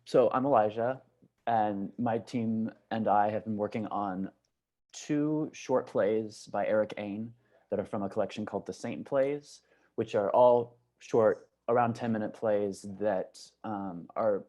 So I'm Elijah, and my team and I have been working on two short plays by Erik that are from a collection called The Saint Plays, which are all short, around 10-minute plays that are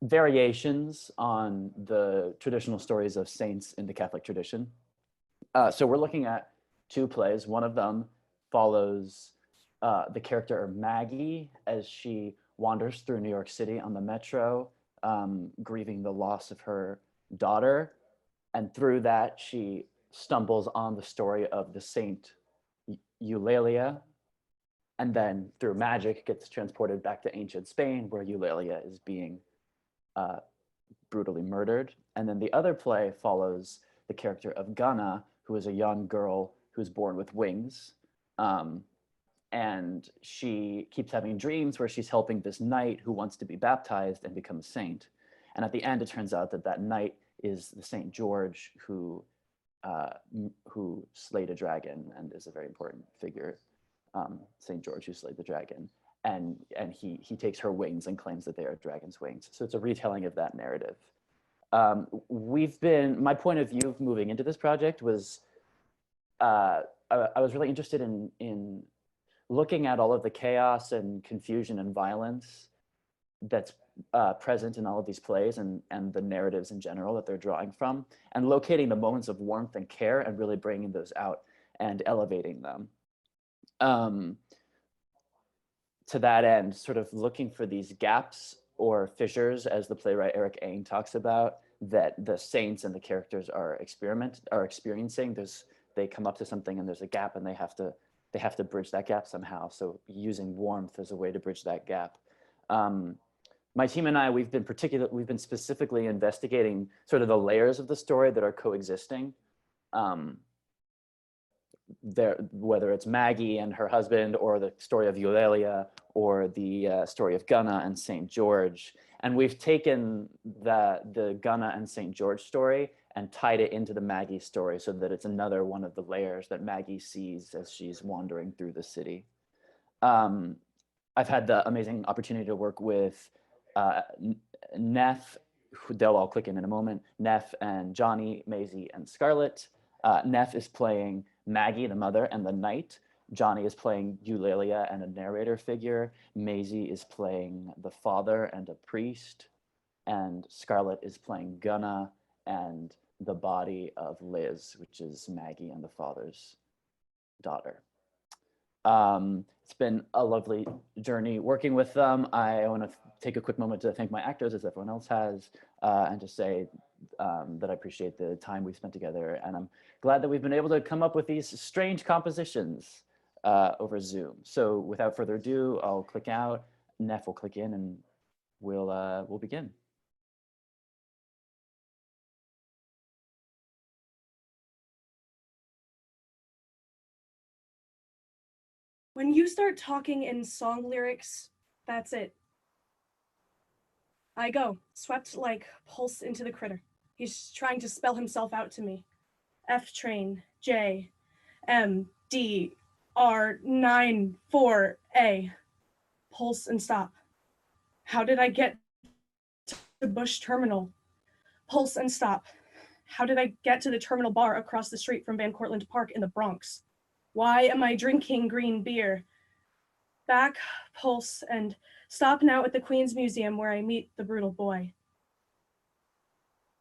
variations on the traditional stories of saints in the Catholic tradition. So we're looking at two plays. One of them follows the character Maggie as she wanders through New York City on the metro, grieving the loss of her daughter. And through that, she stumbles on the story of the saint Eulalia, and then through magic gets transported back to ancient Spain, where Eulalia is being brutally murdered. And then the other play follows the character of Gunna, who is a young girl who's born with wings. And she keeps having dreams where she's helping this knight who wants to be baptized and become a saint. And at the end, it turns out that that knight is the Saint George who slayed a dragon and is a very important figure. Saint George who slayed the dragon. And he takes her wings and claims that they are dragon's wings. So it's a retelling of that narrative. My point of view of moving into this project was, I was really interested in looking at all of the chaos and confusion and violence that's present in all of these plays and the narratives in general that they're drawing from, and locating the moments of warmth and care and really bringing those out and elevating them. To that end, sort of looking for these gaps or fissures, as the playwright Erik talks about, that the saints and the characters are experiencing. They come up to something and there's a gap, and they have to bridge that gap somehow. So using warmth as a way to bridge that gap. My team and I, we've been specifically investigating sort of the layers of the story that are coexisting. Whether it's Maggie and her husband, or the story of Eulalia, or the story of Gunna and St. George. And we've taken the Gunna and St. George story and tied it into the Maggie story, so that it's another one of the layers that Maggie sees as she's wandering through the city. I've had the amazing opportunity to work with Neff, they'll all click in a moment, Neff and Johnny, Maisie, and Scarlett. Neff is playing Maggie, the mother, and the knight. Johnny is playing Eulalia and a narrator figure. Maisie is playing the father and a priest. And Scarlett is playing Gunna and the body of Liz, which is Maggie and the father's daughter. It's been a lovely journey working with them. I want to take a quick moment to thank my actors, as everyone else has, and to say that I appreciate the time we've spent together. And I'm glad that we've been able to come up with these strange compositions over Zoom. So without further ado, I'll click out, Neff will click in, and we'll begin. When you start talking in song lyrics, that's it. I go, swept like pulse into the critter. He's trying to spell himself out to me. F train, J, M, D, R, 9, 4, A. Pulse and stop. How did I get to Bush Terminal? Pulse and stop. How did I get to the terminal bar across the street from Van Cortlandt Park in the Bronx? Why am I drinking green beer? Back, pulse, and stop now at the Queen's Museum, where I meet the brutal boy.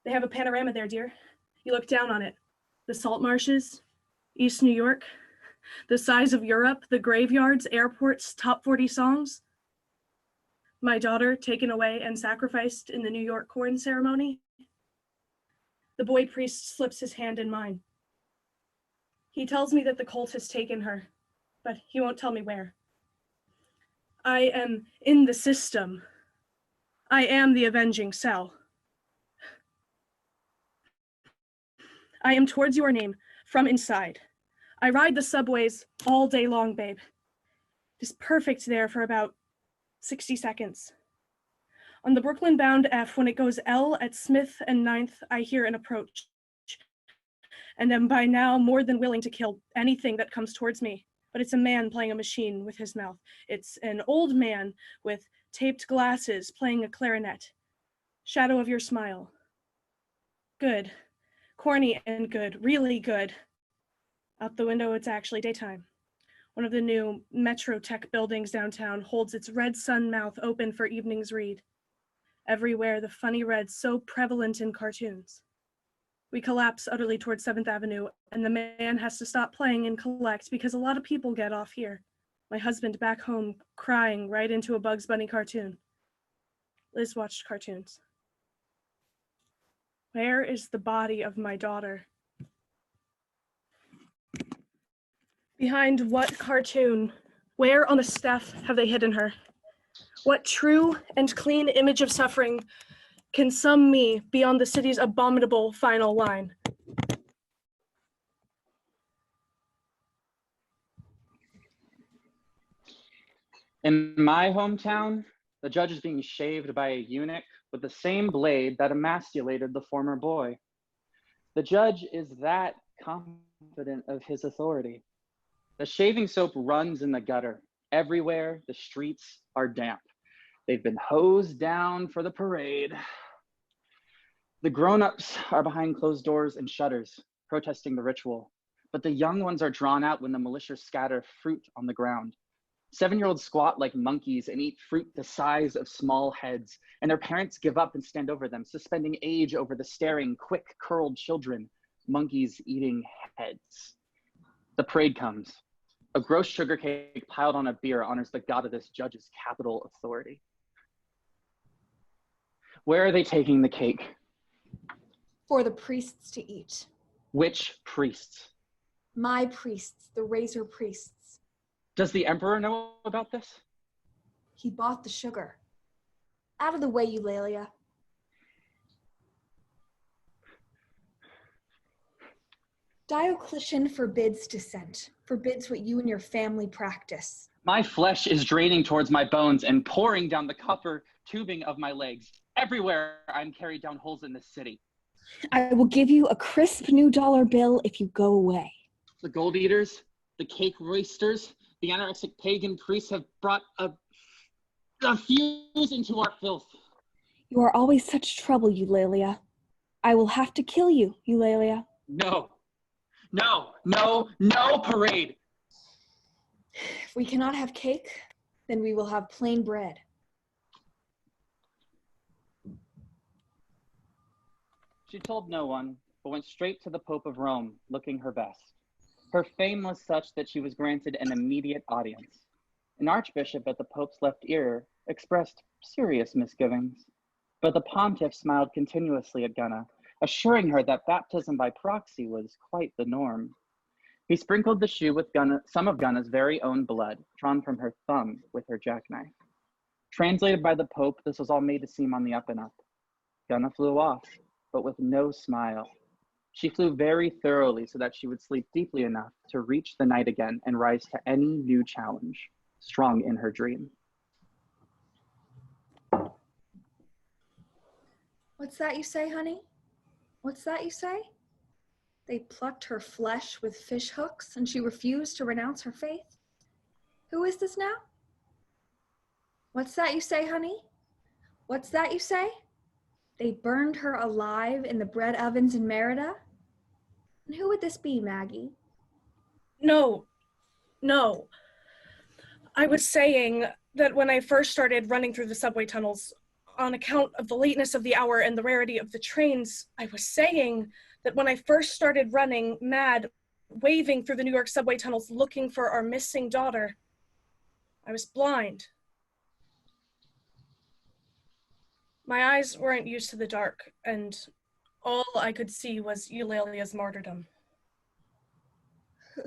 They have a panorama there, dear. You look down on it. The salt marshes, East New York, the size of Europe, the graveyards, airports, top 40 songs. My daughter taken away and sacrificed in the New York corn ceremony. The boy priest slips his hand in mine. He tells me that the cult has taken her, but he won't tell me where. I am in the system. I am the avenging cell. I am towards your name from inside. I ride the subways all day long, babe. It is perfect there for about 60 seconds. On the Brooklyn-bound F, when it goes L at Smith and 9th, I hear an approach, and am by now more than willing to kill anything that comes towards me. But it's a man playing a machine with his mouth. It's an old man with taped glasses playing a clarinet. Shadow of your smile. Good. Corny and good. Really good. Out the window, it's actually daytime. One of the new Metro Tech buildings downtown holds its red sun mouth open for evening's read. Everywhere, the funny red so prevalent in cartoons. We collapse utterly towards 7th Avenue, and the man has to stop playing and collect because a lot of people get off here. My husband back home crying right into a Bugs Bunny cartoon. Liz watched cartoons. Where is the body of my daughter? Behind what cartoon? Where on the staff have they hidden her? What true and clean image of suffering can sum me beyond the city's abominable final line? In my hometown, the judge is being shaved by a eunuch with the same blade that emasculated the former boy. The judge is that confident of his authority. The shaving soap runs in the gutter. Everywhere, the streets are damp. They've been hosed down for the parade. The grown-ups are behind closed doors and shutters, protesting the ritual. But the young ones are drawn out when the militia scatter fruit on the ground. 7-year-olds squat like monkeys and eat fruit the size of small heads, and their parents give up and stand over them, suspending age over the staring, quick, curled children, monkeys eating heads. The parade comes. A gross sugar cake piled on a bier honors the god of this judge's capital authority. Where are they taking the cake? For the priests to eat. Which priests? My priests, the razor priests. Does the emperor know about this? He bought the sugar. Out of the way, Eulalia. Diocletian forbids dissent, forbids what you and your family practice. My flesh is draining towards my bones and pouring down the copper tubing of my legs. Everywhere I'm carried down holes in this city. I will give you a crisp new dollar bill if you go away. The gold eaters, the cake roisters, the anorexic pagan priests have brought a fuse into our filth. You are always such trouble, Eulalia. I will have to kill you, Eulalia. No, no, no, no parade. If we cannot have cake, then we will have plain bread. She told no one, but went straight to the Pope of Rome, looking her best. Her fame was such that she was granted an immediate audience. An archbishop at the Pope's left ear expressed serious misgivings, but the pontiff smiled continuously at Gunna, assuring her that baptism by proxy was quite the norm. He sprinkled the shoe with some of Gunna's very own blood, drawn from her thumb with her jackknife. Translated by the Pope, this was all made to seem on the up and up. Gunna flew off, but with no smile. She flew very thoroughly so that she would sleep deeply enough to reach the night again and rise to any new challenge, strong in her dream. What's that you say, honey? What's that you say? They plucked her flesh with fish hooks and she refused to renounce her faith? Who is this now? What's that you say, honey? What's that you say? They burned her alive in the bread ovens in Merida? And who would this be, Maggie? No. I was saying that when I first started running through the subway tunnels, on account of the lateness of the hour and the rarity of the trains, I was saying that when I first started running mad, waving through the New York subway tunnels looking for our missing daughter, I was blind. My eyes weren't used to the dark, and all I could see was Eulalia's martyrdom.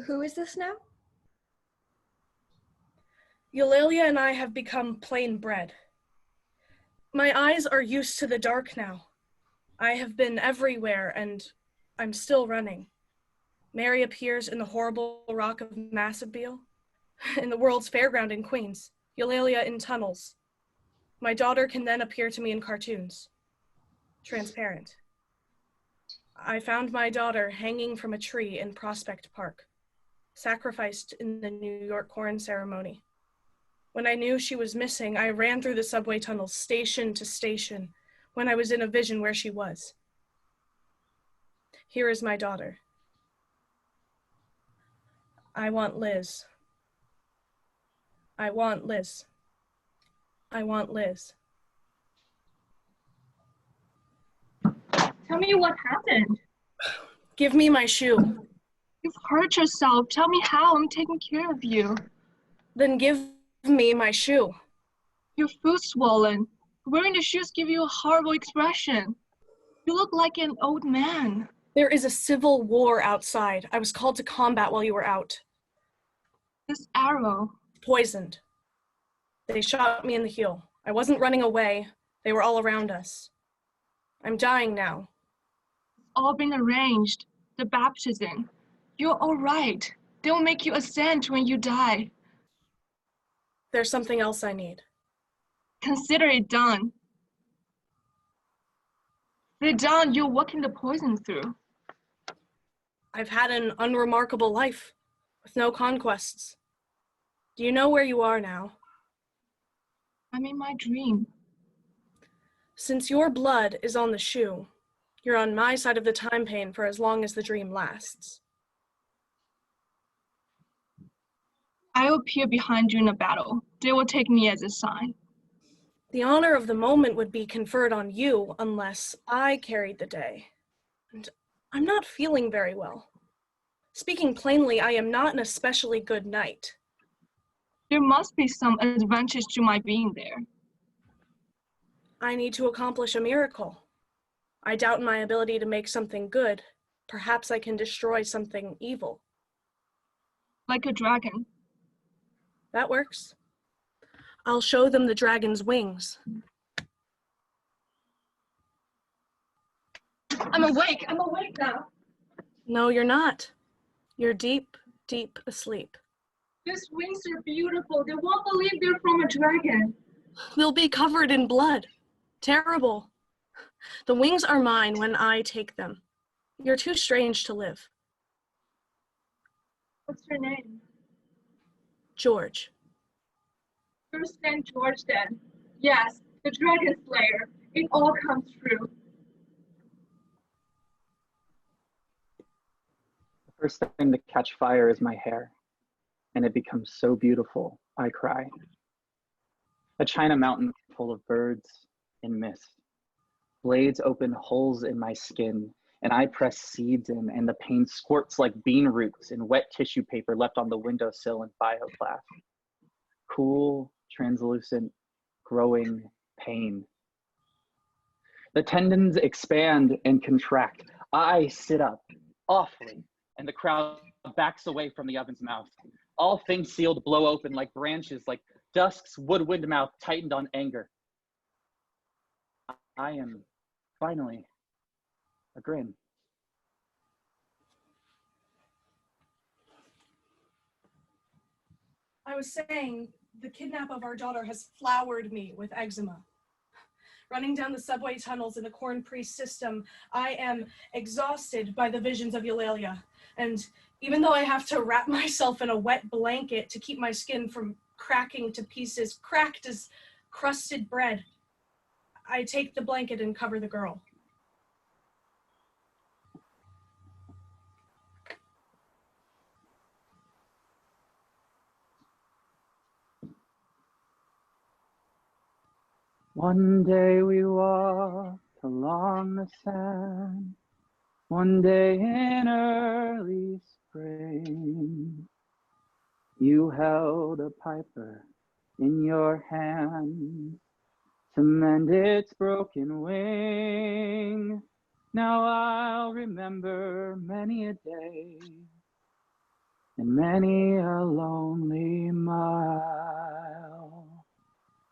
Who is this now? Eulalia and I have become plain bread. My eyes are used to the dark now. I have been everywhere, and I'm still running. Mary appears in the horrible rock of Massabile, in the World's Fairground in Queens, Eulalia in tunnels. My daughter can then appear to me in cartoons. Transparent. I found my daughter hanging from a tree in Prospect Park, sacrificed in the New York corn ceremony. When I knew she was missing, I ran through the subway tunnels, station to station, when I was in a vision where she was. Here is my daughter. I want Liz. I want Liz. I want Liz. Tell me what happened. Give me my shoe. You've hurt yourself. Tell me how. I'm taking care of you. Then give me my shoe. Your foot's swollen. Wearing the shoes give you a horrible expression. You look like an old man. There is a civil war outside. I was called to combat while you were out. This arrow. Poisoned. They shot me in the heel. I wasn't running away. They were all around us. I'm dying now. It's all been arranged. The baptism. You're all right. They'll make you a saint when you die. There's something else I need. Consider it done. They're done. You're walking the poison through. I've had an unremarkable life, with no conquests. Do you know where you are now? I'm in my dream. Since your blood is on the shoe, you're on my side of the time pane for as long as the dream lasts. I'll appear behind you in a battle. They will take me as a sign. The honor of the moment would be conferred on you unless I carried the day. And I'm not feeling very well. Speaking plainly, I am not an especially good knight. There must be some advantage to my being there. I need to accomplish a miracle. I doubt my ability to make something good. Perhaps I can destroy something evil. Like a dragon. That works. I'll show them the dragon's wings. I'm awake now. No, you're not. You're deep, deep asleep. These wings are beautiful. They won't believe they're from a dragon. They'll be covered in blood. Terrible. The wings are mine when I take them. You're too strange to live. What's your name? George. First name George then. Yes, the dragon slayer. It all comes true. The first thing to catch fire is my hair, and it becomes so beautiful, I cry. A China mountain full of birds and mist. Blades open holes in my skin, and I press seeds in, and the pain squirts like bean roots in wet tissue paper left on the windowsill in bio class. Cool, translucent, growing pain. The tendons expand and contract. I sit up, awfully, and the crowd backs away from the oven's mouth. All things sealed blow open like branches, like dusk's woodwind mouth tightened on anger. I am finally a grin. I was saying, the kidnap of our daughter has flowered me with eczema. Running down the subway tunnels in the corn priest system, I am exhausted by the visions of Eulalia. And even though I have to wrap myself in a wet blanket to keep my skin from cracking to pieces, cracked as crusted bread, I take the blanket and cover the girl. One day we walked along the sand, one day in early spring. You held a piper in your hand to mend its broken wing. Now I'll remember many a day and many a lonely mile.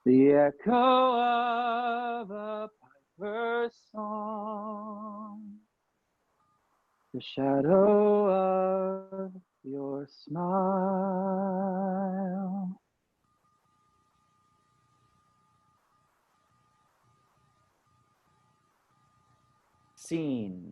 The echo of a piper's song, the shadow of your smile. Scene.